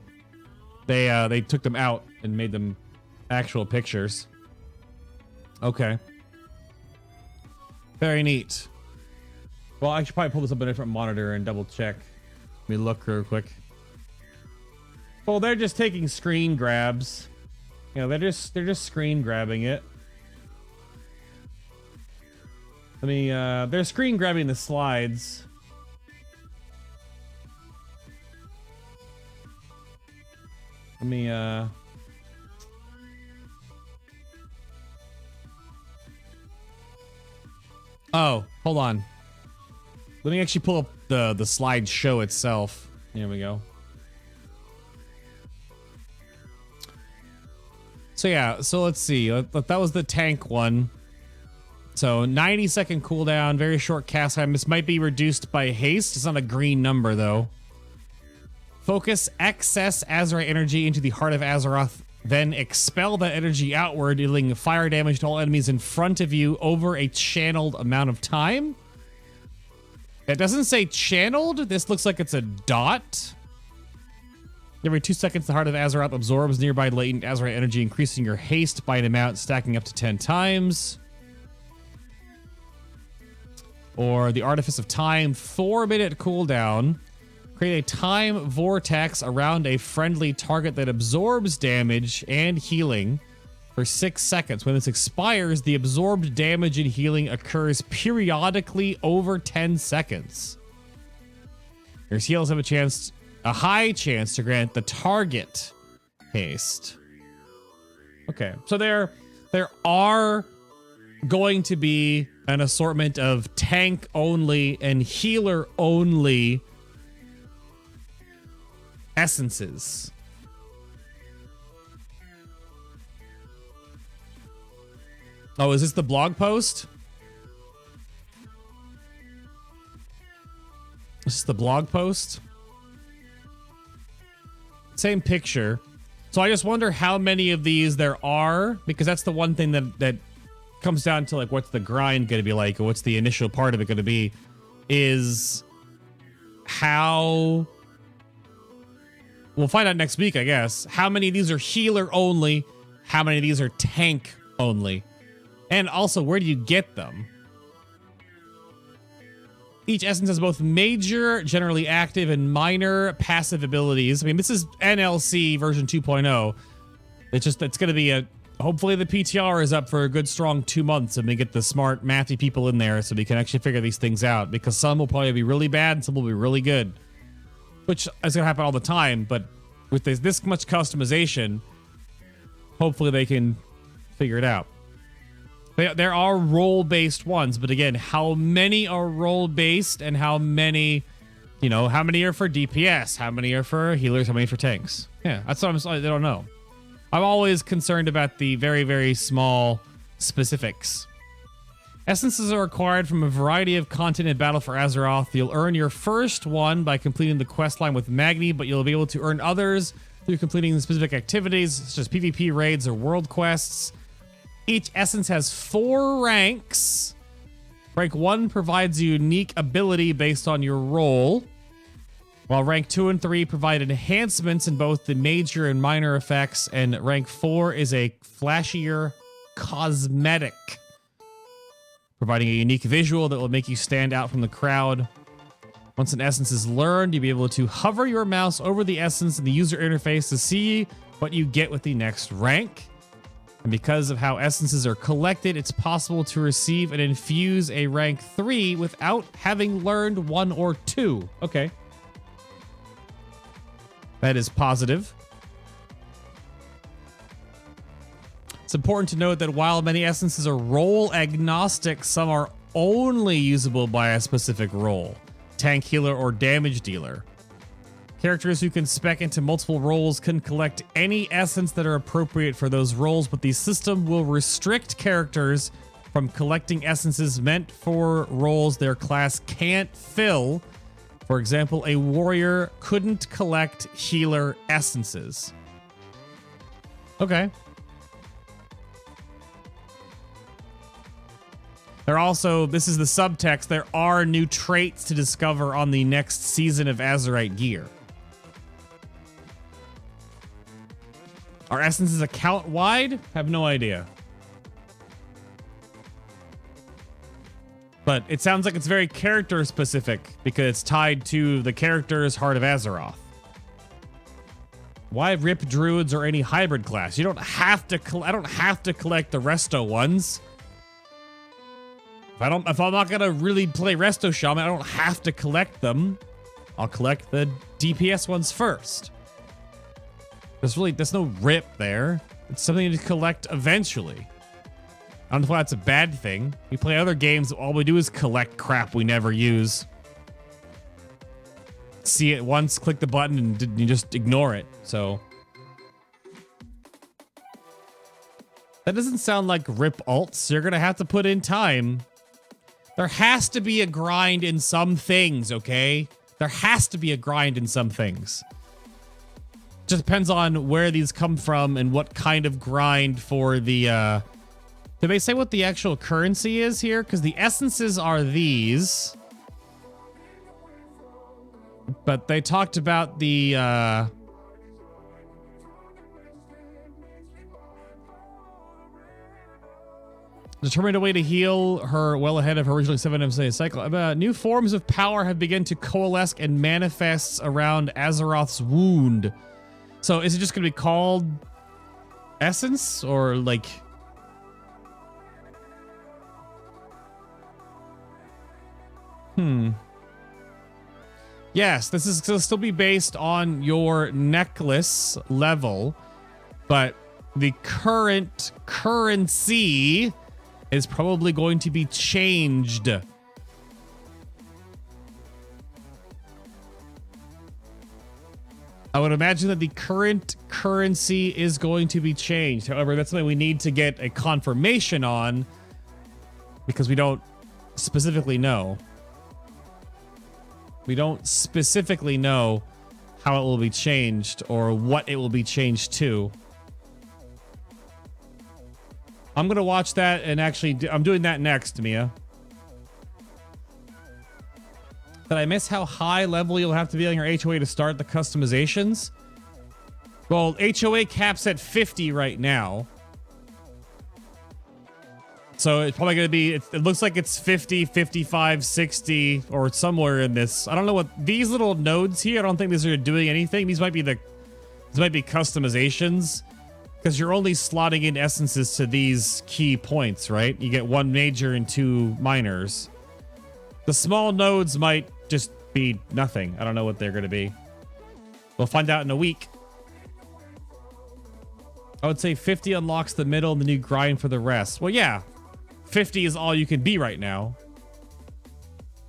They took them out and made them actual pictures. Okay. Very neat. Well, I should probably pull this up on a different monitor and double check. Let me look real quick. Well, they're just taking screen grabs. You know, they're just screen grabbing it. I mean, they're screen grabbing the slides. Let me, oh, hold on. Let me actually pull up the slideshow itself. Here we go. So yeah, so let's see. That was the tank one. So 90-second cooldown, very short cast time. This might be reduced by haste. It's not a green number though. Focus excess Azeroth energy into the Heart of Azeroth, then expel that energy outward, dealing fire damage to all enemies in front of you over a channeled amount of time. It doesn't say channeled. This looks like it's a dot. Every 2 seconds, the Heart of Azeroth absorbs nearby latent Azeroth energy, increasing your haste by an amount, stacking up to 10 times. Or the Artifice of Time, 4-minute cooldown. Create a time vortex around a friendly target that absorbs damage and healing for 6 seconds. When this expires, the absorbed damage and healing occurs periodically over 10 seconds. Your heals have a high chance to grant the target haste. Okay, so there are going to be an assortment of tank only and healer only essences. Oh, is this the blog post? This is the blog post. Same picture. So I just wonder how many of these there are, because that's the one thing that comes down to, like, what's the grind going to be like, or what's the initial part of it going to be, is how... We'll find out next week, I guess. How many of these are healer only? how many of these are tank only. And also, where do you get them? Each essence has both major, generally active, and minor passive abilities. I mean, this is NLC version 2.0. It's going to be hopefully the PTR is up for a good strong 2 months and we get the smart, mathy people in there so we can actually figure these things out, because some will probably be really bad and some will be really good. Which is going to happen all the time, but with this much customization, hopefully they can figure it out. There are role-based ones, but again, how many are role-based and how many, how many are for DPS? How many are for healers? How many for tanks? Yeah, that's what I don't know. I'm always concerned about the very, very small specifics. Essences are acquired from a variety of content in Battle for Azeroth. You'll earn your first one by completing the quest line with Magni, but you'll be able to earn others through completing specific activities, such as PvP raids or world quests. Each essence has 4 ranks. Rank 1 provides a unique ability based on your role, while rank 2 and 3 provide enhancements in both the major and minor effects, and rank 4 is a flashier cosmetic, providing a unique visual that will make you stand out from the crowd. Once an essence is learned, you'll be able to hover your mouse over the essence in the user interface to see what you get with the next rank. And because of how essences are collected, it's possible to receive and infuse a rank 3 without having learned 1 or 2. Okay. That is positive. It's important to note that while many essences are role agnostic, some are only usable by a specific role. Tank, healer, or damage dealer. Characters who can spec into multiple roles can collect any essence that are appropriate for those roles, but the system will restrict characters from collecting essences meant for roles their class can't fill. For example, a warrior couldn't collect healer essences. Okay. This is the subtext, there are new traits to discover on the next season of Azerite gear. Are essences account-wide? Have no idea. But it sounds like it's very character-specific because it's tied to the character's Heart of Azeroth. Why rip druids or any hybrid class? You don't have to. I don't have to collect the resto ones. If I'm not gonna really play resto shaman, I don't have to collect them. I'll collect the DPS ones first. There's no rip there. It's something to collect eventually. I don't know if that's a bad thing. We play other games, all we do is collect crap we never use. See it once, click the button, and you just ignore it. So that doesn't sound like rip alts. You're gonna have to put in time. There has to be a grind in some things, okay? There has to be a grind in some things. Just depends on where these come from and what kind of grind for the, did they say what the actual currency is here? Because the essences are these. But they talked about the, determined a way to heal her well ahead of her originally 7 MSA cycle. New forms of power have begun to coalesce and manifest around Azeroth's wound. So is it just going to be called Essence or like... Yes, this is going to still be based on your necklace level, but the current currency is probably going to be changed. I would imagine that the current currency is going to be changed. However, that's something we need to get a confirmation on because we don't specifically know. We don't specifically know how it will be changed or what it will be changed to. I'm going to watch that and actually I'm doing that next, Mia. Did I miss how high level you'll have to be on your HOA to start the customizations? Well, HOA caps at 50 right now. So it's probably going to be, it looks like it's 50, 55, 60, or somewhere in this. I don't know what these little nodes here. I don't think these are doing anything. These might be customizations, because you're only slotting in essences to these key points, right? You get 1 major and 2 minors. The small nodes might just be nothing. I don't know what they're going to be. We'll find out in a week. I would say 50 unlocks the middle and the new grind for the rest. Well, yeah. 50 is all you can be right now.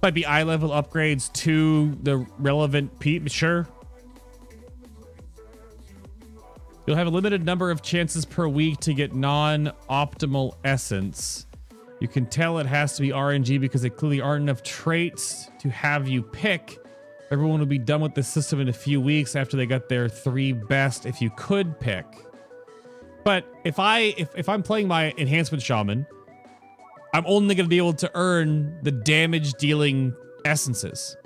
Might be eye level upgrades to the relevant sure. You'll have a limited number of chances per week to get non-optimal essence. You can tell it has to be RNG because there clearly aren't enough traits to have you pick. Everyone will be done with the system in a few weeks after they got their 3 best if you could pick. But if I'm playing my enhancement shaman, I'm only going to be able to earn the damage dealing essences.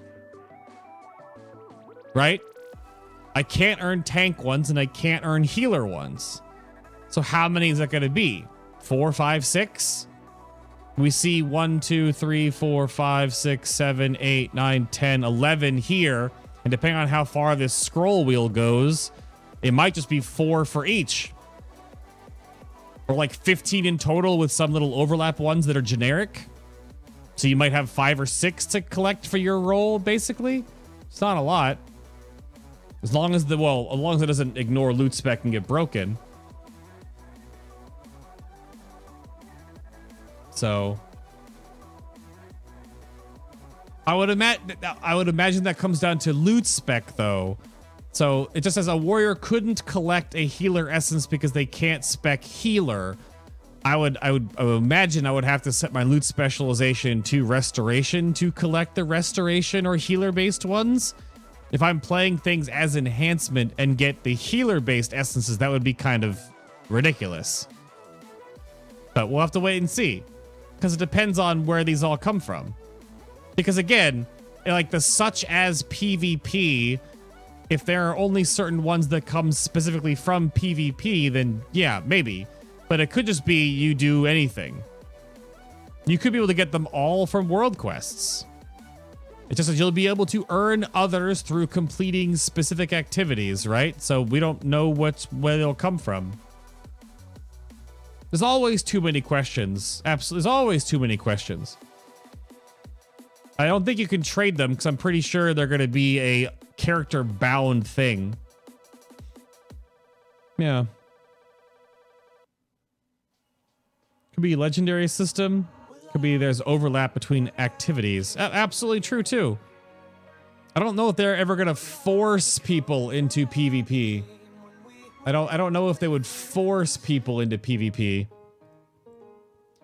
Right? I can't earn tank ones and I can't earn healer ones. So how many is that going to be? 4, 5, 6? We see 1, 2, 3, 4, 5, 6, 7, 8, 9, 10, 11 here. And depending on how far this scroll wheel goes, it might just be 4 for each. Or like 15 in total with some little overlap ones that are generic. So you might have 5 or 6 to collect for your roll, basically. It's not a lot. As long as it doesn't ignore loot spec and get broken. So I would imagine that comes down to loot spec though. So it just says a warrior couldn't collect a healer essence because they can't spec healer. I would imagine I would have to set my loot specialization to restoration to collect the restoration or healer based ones. If I'm playing things as enhancement and get the healer based essences, that would be kind of ridiculous. But we'll have to wait and see, because it depends on where these all come from. Because again, like the such as PvP, if there are only certain ones that come specifically from PvP, then yeah, maybe. But it could just be you do anything. You could be able to get them all from world quests. It's just that you'll be able to earn others through completing specific activities, right? So we don't know where they'll come from. There's always too many questions. Absolutely, there's always too many questions. I don't think you can trade them because I'm pretty sure they're going to be a character bound thing. Yeah. Could be a legendary system. Could be there's overlap between activities. Absolutely true too. I don't know if they're ever going to force people into PvP. I don't know if they would force people into PvP.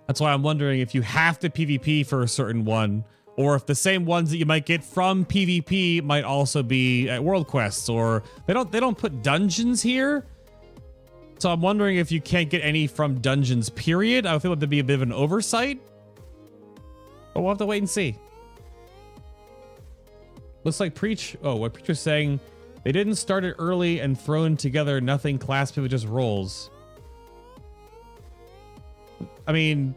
That's why I'm wondering if you have to PvP for a certain one, or if the same ones that you might get from PvP might also be at world quests, or they don't put dungeons here. So I'm wondering if you can't get any from dungeons, period. I feel like there'd be a bit of an oversight. But we'll have to wait and see. Looks like what Preacher's saying, they didn't start it early and thrown together nothing class pivot, just rolls. I mean,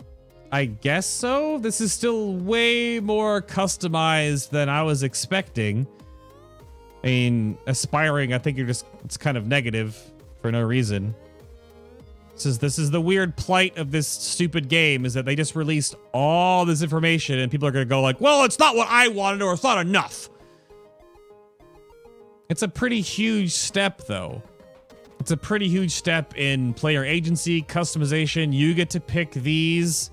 I guess so. This is still way more customized than I was expecting. I mean, aspiring, I think it's kind of negative for no reason. This is the weird plight of this stupid game, is that they just released all this information and people are going to go like, well, it's not what I wanted, or it's not enough. It's a pretty huge step, though. It's a pretty huge step in player agency, customization. You get to pick these.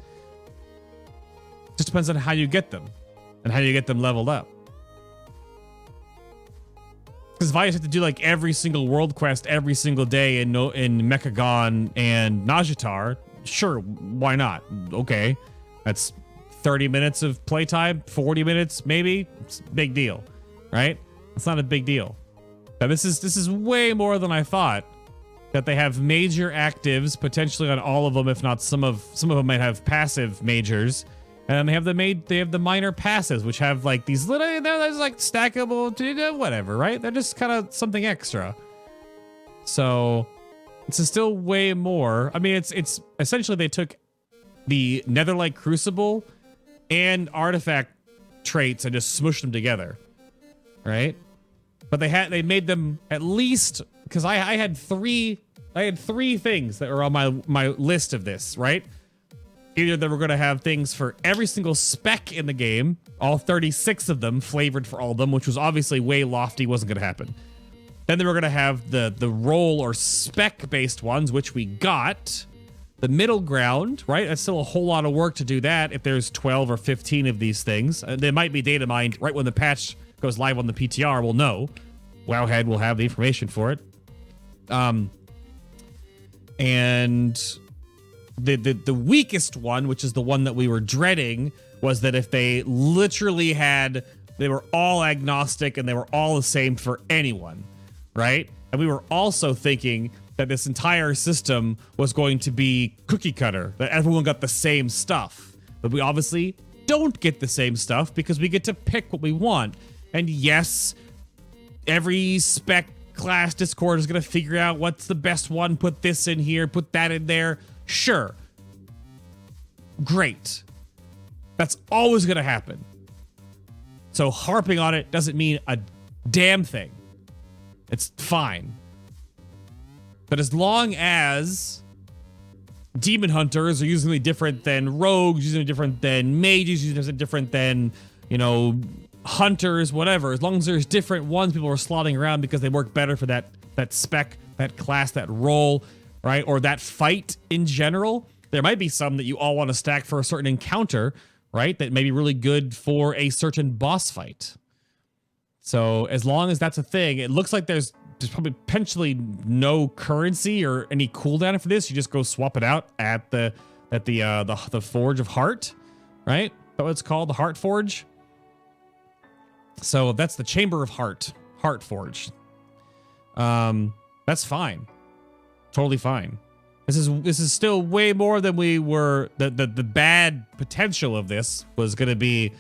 Just depends on how you get them and how you get them leveled up. Because if I have to do like every single world quest every single day in Mecca Gahan and Najjatar, sure, why not? Okay, that's 30 minutes of playtime, 40 minutes maybe. It's a big deal, right? It's not a big deal. Now this is way more than I thought. That they have major actives potentially on all of them, if not some of them might have passive majors. And they have the minor passives, which have like these little, they're like stackable, whatever, right? They're just kind of something extra. So it's still way more. I mean, it's essentially they took the Netherlight Crucible and artifact traits and just smushed them together, right? But they made them at least, because I had three things that were on my list of this, right? Either they were going to have things for every single spec in the game, all 36 of them, flavored for all of them, which was obviously way lofty, wasn't going to happen. Then they were going to have the role or spec-based ones, which we got. The middle ground, right? That's still a whole lot of work to do that if there's 12 or 15 of these things. They might be data mined right when the patch goes live on the PTR. We'll know. Wowhead will have the information for it. And the weakest one, which is the one that we were dreading, was that if they literally they were all agnostic and they were all the same for anyone, right? And we were also thinking that this entire system was going to be cookie cutter, that everyone got the same stuff. But we obviously don't get the same stuff because we get to pick what we want. And yes, every spec class Discord is going to figure out what's the best one, put this in here, put that in there. Sure. Great. That's always going to happen. So harping on it doesn't mean a damn thing. It's fine. But as long as demon hunters are usually different than rogues, usually different than mages, usually different than, hunters, whatever. As long as there's different ones people are slotting around because they work better for that spec, that class, that role, right? Or that fight in general. There might be some that you all want to stack for a certain encounter, right? That may be really good for a certain boss fight. So as long as that's a thing, it looks like there's probably potentially no currency or any cooldown for this. You just go swap it out at the Forge of Heart, right? That's what it's called, the Heart Forge. So that's the Chamber of Heart Forge. That's fine, totally fine. This is still way more than we were. The bad potential of this was going to be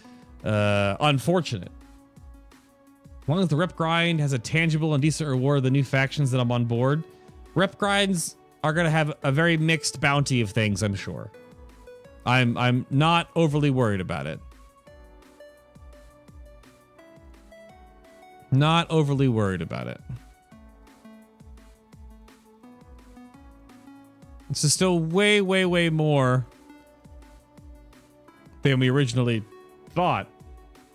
unfortunate. As long as the rep grind has a tangible and decent reward of the new factions that I'm on board, rep grinds are going to have a very mixed bounty of things, I'm sure. I'm not overly worried about it. Not overly worried about it. This is still way, way, way more than we originally thought.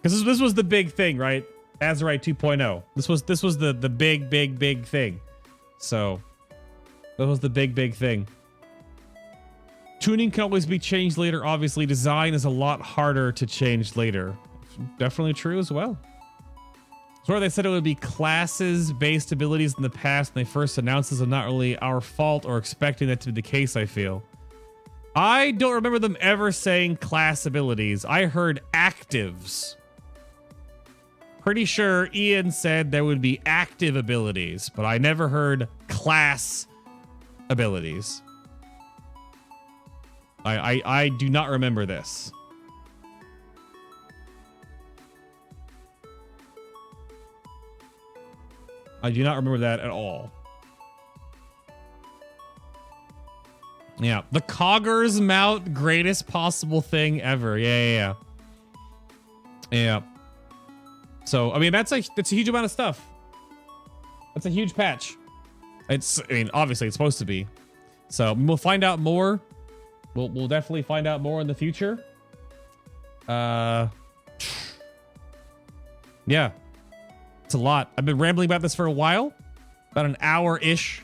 Because this was the big thing, right? Azerite 2.0. This was the big thing. So that was the big thing. Tuning can always be changed later. Obviously, design is a lot harder to change later. Definitely true as well. So they said it would be classes-based abilities in the past when they first announced this, and not really our fault or expecting that to be the case, I feel. I don't remember them ever saying class abilities. I heard actives. Pretty sure Ian said there would be active abilities, but I never heard class abilities. I do not remember this. I do not remember that at all. Yeah, the Cogger's mount, greatest possible thing ever. Yeah. So, I mean, that's a huge amount of stuff. That's a huge patch. Obviously, it's supposed to be. So, we'll find out more. We'll definitely find out more in the future. Yeah. It's a lot. I've been rambling about this for a while. About an hour-ish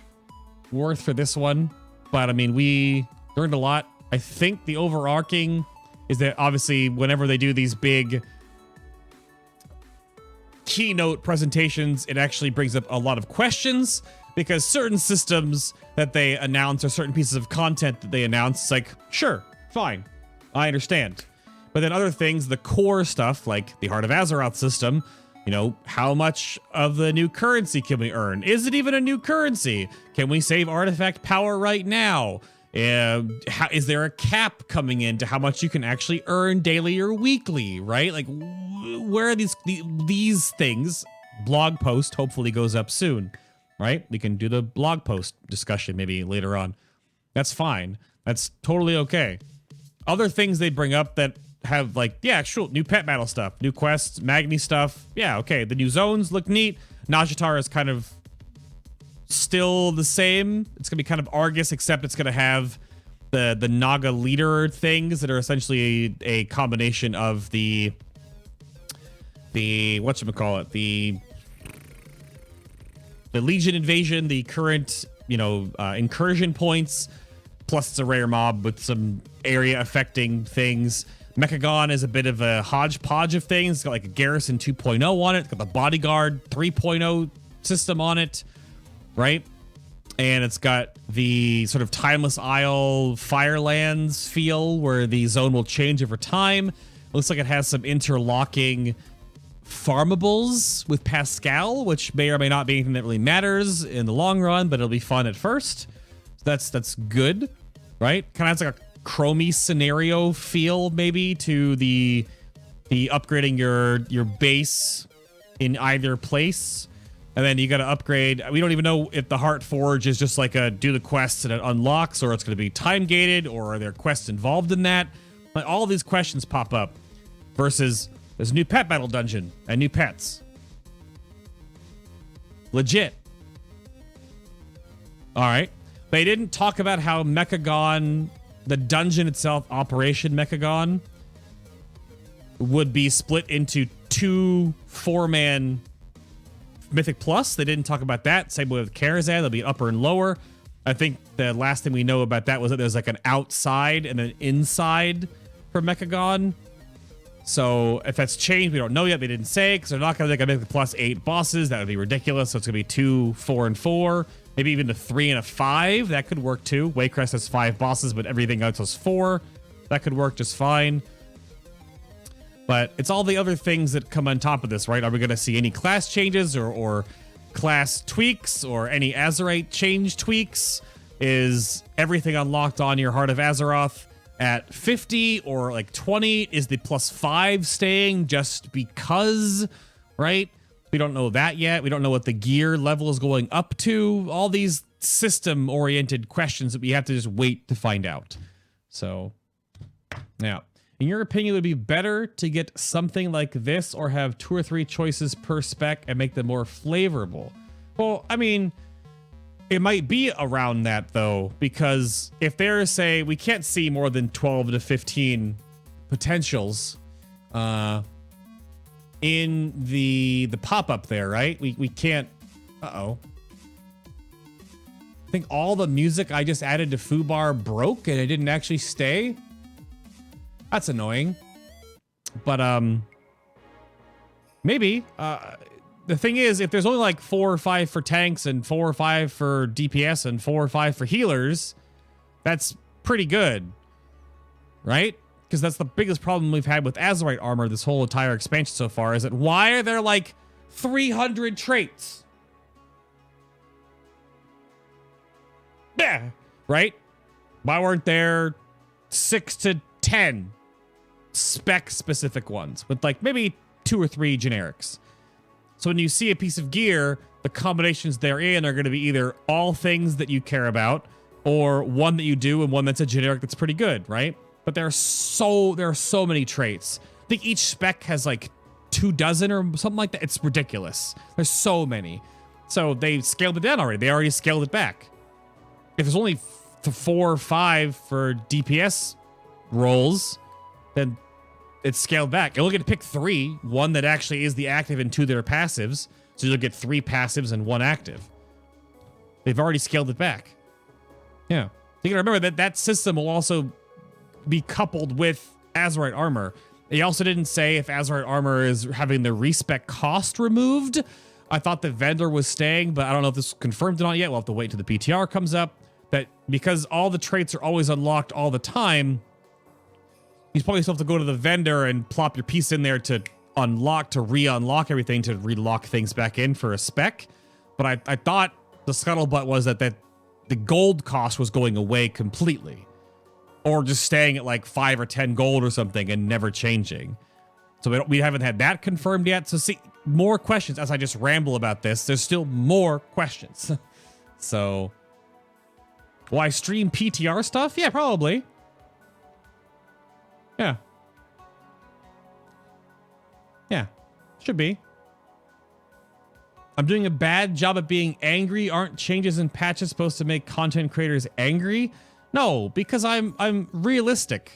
worth for this one. But, I mean, we learned a lot. I think the overarching is that, obviously, whenever they do these big keynote presentations, it actually brings up a lot of questions. Because certain systems that they announce or certain pieces of content that they announce, it's like, sure, fine. I understand. But then other things, the core stuff, like the Heart of Azeroth system, how much of the new currency can we earn? Is it even a new currency? Can we save artifact power right now? Is there a cap coming in to how much you can actually earn daily or weekly, right? Like, where are these things? Blog post hopefully goes up soon, right? We can do the blog post discussion maybe later on. That's fine. That's totally okay. other things they bring up that have like, yeah, sure, new pet battle stuff, new quests, Magni stuff. Yeah, okay. The new zones look neat. Najatara is kind of still the same. It's going to be kind of Argus, except it's going to have the Naga leader things that are essentially a combination of the whatchamacallit, the Legion invasion, the current, incursion points, plus it's a rare mob with some area affecting things. Mecca Gahan is a bit of a hodgepodge of things. It's got like a Garrison 2.0 on it. It's got the Bodyguard 3.0 system on it, right? And it's got the sort of Timeless Isle Firelands feel where the zone will change over time. It looks like it has some interlocking farmables with Pascal, which may or may not be anything that really matters in the long run, but it'll be fun at first. So that's good, right? Kind of has like a Chromie scenario feel maybe to the upgrading your base in either place. And then you got to upgrade. We don't even know if the Heart Forge is just like a do the quests and it unlocks, or it's going to be time gated, or are there quests involved in that? Like all these questions pop up versus there's a new pet battle dungeon and new pets. Legit. All right. They didn't talk about how Mecca Gahan, the dungeon itself, Operation Mecca Gahan, would be split into 2 4-man Mythic Plus. They didn't talk about that. Same with Karazhan. There'll be upper and lower. I think the last thing we know about that was that there's like an outside and an inside for Mecca Gahan. So if that's changed, we don't know yet. They didn't say, because they're not going to make a Mythic Plus 8 bosses. That would be ridiculous. So it's going to be 2, 4, and 4. Maybe even a 3 and a 5. That could work too. Waycrest has 5 bosses, but everything else has 4. That could work just fine. But it's all the other things that come on top of this, right? Are we going to see any class changes or class tweaks or any Azerite change tweaks? Is everything unlocked on your Heart of Azeroth at 50 or like 20? Is the +5 staying just because, right? We don't know that yet. We don't know what the gear level is going up to. All these system-oriented questions that we have to just wait to find out. So, yeah. In your opinion, it would be better to get something like this or have 2 or 3 choices per spec and make them more flavorable? Well, I mean, it might be around that, though, because if there's, say, we can't see more than 12 to 15 potentials in the pop-up there, right? We can't... Uh-oh. I think all the music I just added to Foobar broke and it didn't actually stay. That's annoying. But, maybe. The thing is, if there's only like 4 or 5 for tanks and 4 or 5 for DPS and 4 or 5 for healers, that's pretty good. Right? Because that's the biggest problem we've had with Azerite armor this whole entire expansion so far, is that why are there like 300 traits? Yeah. Right? Why weren't there 6 to 10 spec-specific ones with like maybe 2 or 3 generics? So when you see a piece of gear, the combinations therein are going to be either all things that you care about, or one that you do and one that's a generic that's pretty good, right? But there are so many traits. I think each spec has like 24 or something like that. It's ridiculous. There's so many. So they scaled it down already. They already scaled it back. If there's only 4 or 5 for DPS roles, then it's scaled back. You'll get to pick 3, 1 that actually is the active and 2 that are passives. So you'll get 3 passives and 1 active. They've already scaled it back. Yeah. You gotta remember that system will also be coupled with Azerite armor. They also didn't say if Azerite armor is having the respec cost removed. I thought the vendor was staying, but I don't know if this is confirmed or not yet. We'll have to wait till the PTR comes up. That because all the traits are always unlocked all the time, you probably still have to go to the vendor and plop your piece in there to unlock, to re-unlock everything, to relock things back in for a spec. But I thought the scuttlebutt was that the gold cost was going away completely, or just staying at like 5 or 10 gold or something and never changing. So we haven't had that confirmed yet. So see, more questions as I just ramble about this. There's still more questions. So will I stream PTR stuff? Yeah, probably. Yeah. Yeah. Should be. I'm doing a bad job at being angry. Aren't changes in patches supposed to make content creators angry? No, because I'm realistic.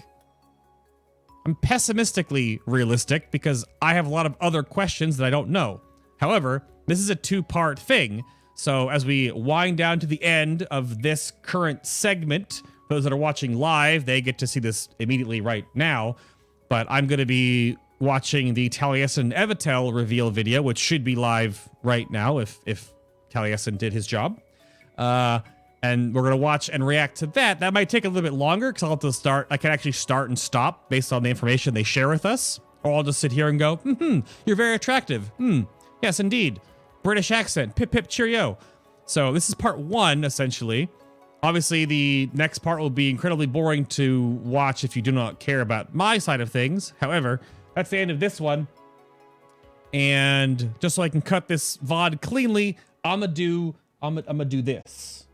I'm pessimistically realistic because I have a lot of other questions that I don't know. However, this is a two-part thing. So as we wind down to the end of this current segment, those that are watching live, they get to see this immediately right now. But I'm going to be watching the Taliesin Evitel reveal video, which should be live right now if Taliesin did his job. And we're going to watch and react to that. That might take a little bit longer because I'll have to start. I can actually start and stop based on the information they share with us. Or I'll just sit here and go, you're very attractive. Yes, indeed. British accent. Pip, pip, cheerio. So this is part one, essentially. Obviously, the next part will be incredibly boring to watch if you do not care about my side of things. However, that's the end of this one. And just so I can cut this VOD cleanly, I'm gonna do this.